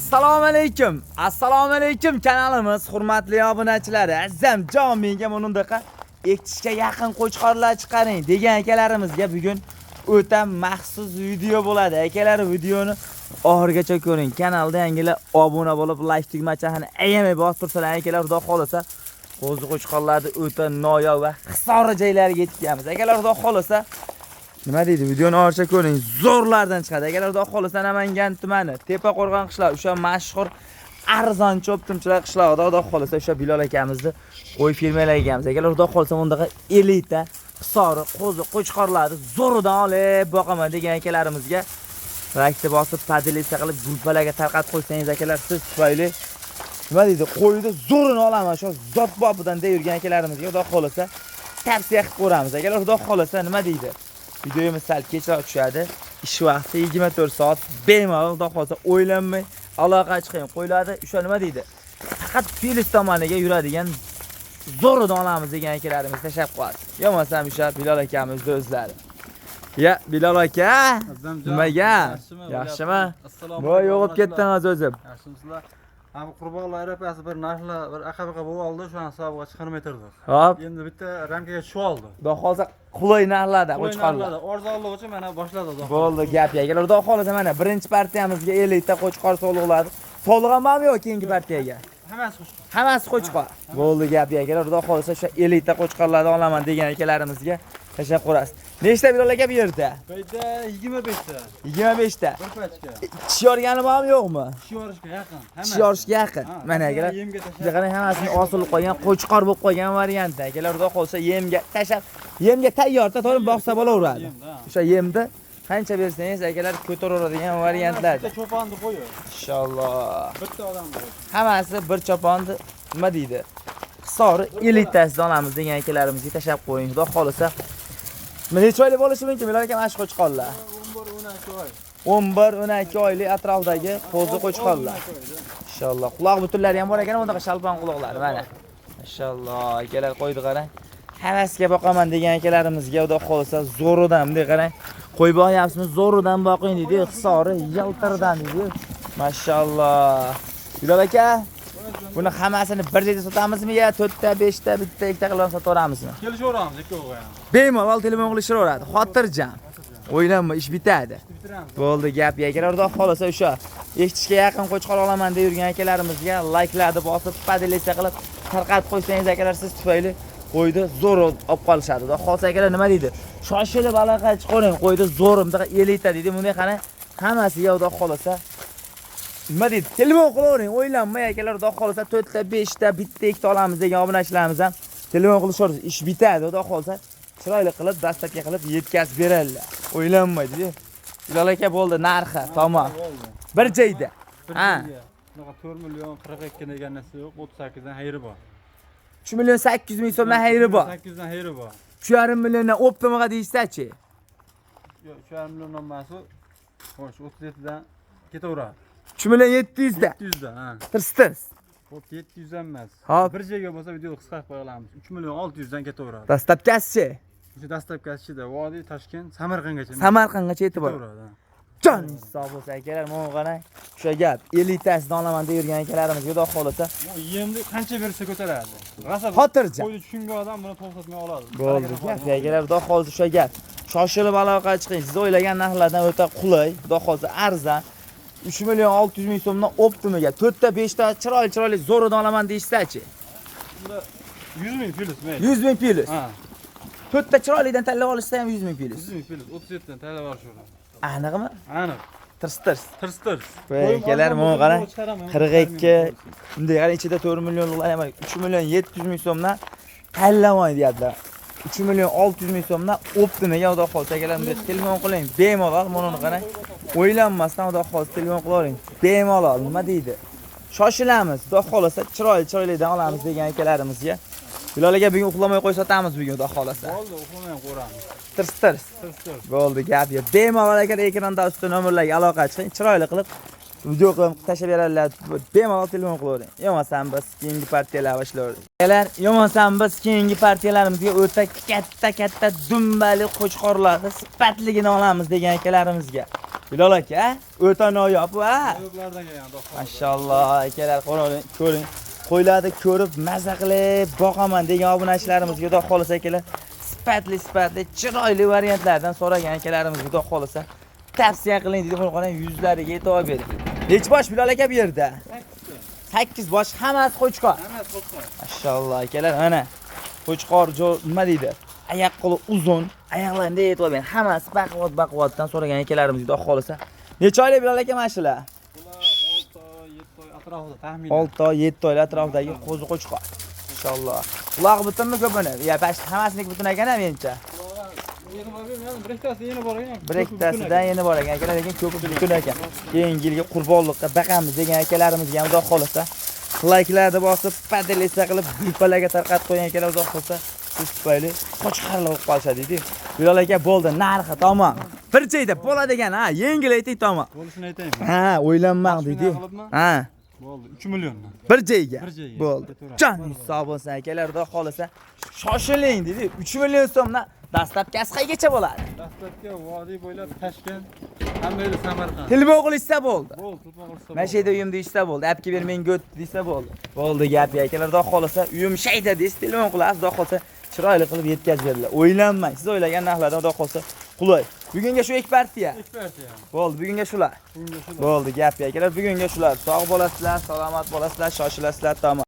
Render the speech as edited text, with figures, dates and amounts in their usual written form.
Assalomu alaykum kanalimiz hurmatli obunachilar. Azam jon menga bundaqa ekishga yaqin qo'chqorlar chiqaring degan akalarimizga bugun o'ta maxsus video bo'ladi. Akalar videoni oxirigacha ko'ring. Kanalda yangilar obuna bo'lib, like tugmachasini ayamay bosib tursalar, akalar xudo xolasa qo'zi qo'chqorlarni o'ta noyob va xisori joylariga yetkazamiz. Akalar xudo xolasa nima deydi? Videoni oxirigacha ko'ring. Zo'rlardan chiqadi. Akalar xudo xolasa Namangan tumani, Tepaqo'rg'on qishlog'i, o'sha mashhur arzon cho'ptimchilar qishlog'ida xudo xolasa o'sha Bilol akamizni qo'y fermalar egamiz. Akalar xudo xolasa bundaqa elita qisori qo'zi qo'chqorlarni zo'ridan olib boqaman degan akalarimizga rakta bosib padilisa qilib gulpalarga tarqatib qo'ysangiz akalar, siz tufayli nima deydi? Qo'yni zo'rini olaman shu zot bobidan deb yurgan akalarimizga xudo xolasa tavsiya qilib ko'ramiz. Akalar xudo xolasa nima deydi? Videomiz sal kechroq tushadi. Ish vaqti 24 soat bemalol xudo xolasa o'ylanmay aloqa chiqing qo'yiladi. O'sha nima deydi? Faqat Filis tomoniga yuradigan zo'ridan olamiz degan akalarimiz tashab qo'yadi. Yo'masam o'sha Bilol akamiz o'zlari. Ya Bilol aka, nimaga? Yaxshimi? Voy yo'qib ketdingiz o'zim. Yaxshimisizlar? Ham qurbonlar arafasi bir narxlar bir aqabaqa bo'lib oldi, shu an hisobga chiqarmay turdik. Hop. Endi bitta ramkaga tushib oldi. Xudo xolasa qulay narxlarda qo'chqorlar. Arzonlik uchun mana boshladi xudo. Bo'ldi, gap akalar. Xudo xolasa mana birinchi partiyamizga 50 ta qo'chqor soliqladi. Soliq ham bormi yo'q keyingi partiyaga? Hammasi qo'chqor. Bo'ldi, gap akalar. Xudo xolasa o'sha 50 ta qo'chqorlarni olaman degan akalarimizga tashab qo'rasiz. Nechta Bilol aka bu yerda? Bu yerda 25 ta. 25 ta. Bir pachka. Tish yorgani bormi yo'qmi? Tish yorishga yaqin. Tish yorishga yaqin. Mana akalar. Bunga qarang, hammasini osilib qolgan, qo'chqor bo'lib qolgan variantda. Akalar xudo xolasa yemga tashab, yemga tayyorda to'g'ri boqsa bo'laveradi. O'sha yemni qancha bersangiz akalar ko'taraveradigan variantlar. Bitta cho'ponni qo'ying. Inshaalloh. Bitta odam bor. Hammasi bir choponni nima deydi? Qisori elitasidan olamiz degan akalarimizga tashab qo'ying. Xudo xolasa necha oylik bo'lishi mumkin Bilol aka mana shu qo'chqorlar? 11-12 oy. 11-12 oylik atrofdagi qo'zi qo'chqorlar. Inshaalloh. Quloq butunlari ham bor ekan, bundaqa shalpon quloqlari mana. Inshaalloh akalar qo'ydi qarang. Havasga boqaman degan akalarimizga xudo xolasa zo'ridan bunday qarang. Qo'y boqyapsizmi? Zo'ridan boqing dedi. Qisori yaltirdan dedi. Mashalloh. Bilol aka, buni hammasini bir joyda sotamizmi yo 4 ta, 5 ta, bitta, ikkita qilib sotaveramizmi? Kelishaveramiz ikkoviga ham. Bemalol telefon qilishaveradi. Xotirjam. O'ylanma, ish bitadi. Bo'ldi, gap akalar. Xudo xolasa o'sha eshitishga yaqin qo'chqor olaman deb yurgan akalarimizga like-larni bosib, padilisa qilib tarqatib qo'ysangiz akalar, siz tufayli qo'yni zo'r olib qolishadi. Xudo xolasa akalar nima deydi? Shoshilib aloqa chiqaring, qo'yni zo'r, bundaqa elita deydi. Bunday qarang, hammasiga xudo xolasa nima deydi? Telefon qilavering, o'ylanmay akalar. Xudo xolasa 4 ta, 5 ta, bitta, ikkita olamiz degan obunachilarimiz ham telefon qilishaversa, ish bitadi. Xudo xolasa chiroyli qilib, dastlabki qilib yetkazib beradilar. O'ylanmaydi. Bilol aka bo'ldi, narxi tamom. Bir joyda. Ha. Bunaqa 4 million 42 degan narsa yo'q, 38 dan xayri bor. 3 million 800 ming so'mdan xayri bor. 8 dan xayri bor. 3,5 milliondan optimaga deysiz-chi? Yo'q, 3,5 milliondan emas, xo'sh 37 dan ketaveradi. 3 million 700 da. 700 dan, ha. Tirs. Xo'p, 700 dan emas. Hop. Bir joyga bo'lsa videoni qisqa qilib qo'yamiz. 3 million 600 dan ketaveradi. Dastlabkasi. O'sha dastlabkasi ichida Vodiy, Toshkent, Samarqandgacha. Samarqandgacha yetib boradi. Ketaveradi. Jon hisob bo'lsa akalar, mana qarang. O'sha gap, elitasidan olaman deb yurgan akalarimizga xudo xolasa Bu yemni qancha bersa ko'taradi. G'asab. xotirjam. Qo'yni tushungan odam buni to'xtatmay oladi. Bo'ldi, gap akalar, xudo xolasa o'sha gap. Shoshilib aloqa chiqing. Siz o'ylagan narxlardan o'ta qulay, xudo xolasa arzon. 3 million 600 ming so'mdan optimaga 4 ta, 5 ta chiroyli zo'ridan olaman deysiz-chi? Bunda 100 ming plyus mayli. 100 ming plyus. Ha. 4 ta chiroylidan tanlab olishsa ham 100 ming plyus. 100 ming plyus 37 dan tanlab olishadi. Aniqmi? Aniq. Tirs. Tirs. Akalar, mana qarang. 42 bunday qarang, ichida 4 millionliklar ham 3 million 700 ming so'mdan tanlamay deyaptilar. 3 million 600 ming so'mdan optimaga xudo xolasa akalar, bunday telefon qiling. Bemalol buni qarang. O'ylanmasdan xudo xolasa telefon qilavering. Bemalol, nima deydi? Shoshilamiz. Xudo xolasa chiroylidan olamiz degan akalarimizga. Bilol aka, bugun uxlamay qo'y sotamiz bugun xudo xolasa. Bo'ldi, uxlamay qo'ramiz. Tirs. Bo'ldi, gap yo'q. Bemalol aka ekranda ustida nomerlarga aloqa chiqing. Chiroyli qilib video qilib tashab beradilar. Bemalol telefon qilavering. Yo'masam biz keyingi partiyalar boshlaymiz. Akalar, yo'masam biz keyingi partiyalarimizga o'ta katta dumbali qo'chqorlarni sifatligini olamiz degan akalarimizga Bilal aka, o'ta noyob va Yo'qlardan kelgan do'xtir. mashalloh akalar, ko'ring. Qo'ylarni ko'rib maza qilib boqaman degan obunachilarimizga xudo xolisa akalar, sifatli, chiroyli variantlardan so'ragan akalarimizga xudo xolisa tavsiya qiling dedi. Qarang, yuzlariga e'tibor bering. Nech bosh Bilal aka bu yerda? 8 bosh, hammasi qo'chqor. Hammasi qo'chqor. Mashalloh akalar, mana qo'chqor nima deydi? Oyoq qo'li uzun, oyoqlarida e'tibor bering. Hammasi baquvvatdan so'ragan akalarimiz xudo xolisa. Necha oylik Bilal aka mana shular? Bular 6 oy, 7 oy atrofida taxminan. 6 oy, 7 oylik atrofidagi qo'zi qo'chqor. Mashalloh. Quloq butunmi ko'pini? Ya, past hammasiniki butun ekan menimcha. Yeni bor, men bir ikkitasi yeni bor ekan. Bir ikkitasidan yeni bor ekan, akalar, lekin ko'pi butun ekan. Keyingi yilga qurbonlikqa baqamiz degan akalarimizga ham xudo xolisa layklarni bosib, padilisa qilib gulpalarga tarqatib qo'ygan akalar xudo xolisa siz tufayli qo'chqarlar bo'lib qolishadi deydi. Bilal aka bo'ldi, narxi tamom. Bir joyda bo'ladigan, ha, yengil ayting tamom. Bo'lishini aytaymi? Ha, o'ylanmang deydi. Ha, Bo'ldi, 3 milliondan. bir joyga. Bir joyga. Bo'ldi. Joningiz sog' bo'lsin akalar, xudo xolisa shoshiling deydi. 3 million so'mdan dastlabkasi qaygacha bo'ladi? Dastlabki vodiy bo'ylab Toshkent, hamma yo'li Samarqand. Telefon qilishsa bo'ldi. Bo'ldi, tutmoq qilsa. Mana shu yerda uyim deyishsa bo'ldi. Apki ber men go't desa bo'ldi. Bo'ldi gapi akalar, xudo xolisa uyim shayda deysiz, telefon qilasiz, xudo xolisa chiroyli qilib yetkazib beringlar. O'ylanmang. Siz o'ylagan narxlardan xudo xolisa qulay. Bugunga shu ekpartiya. Ekspertiya. Bo'ldi, bugunga shular. Bunga shu. Bo'ldi gapi akalar, bugunga shular. Sog' bo'lasizlar, salomat bo'lasizlar, shoshilasizlar, tamom.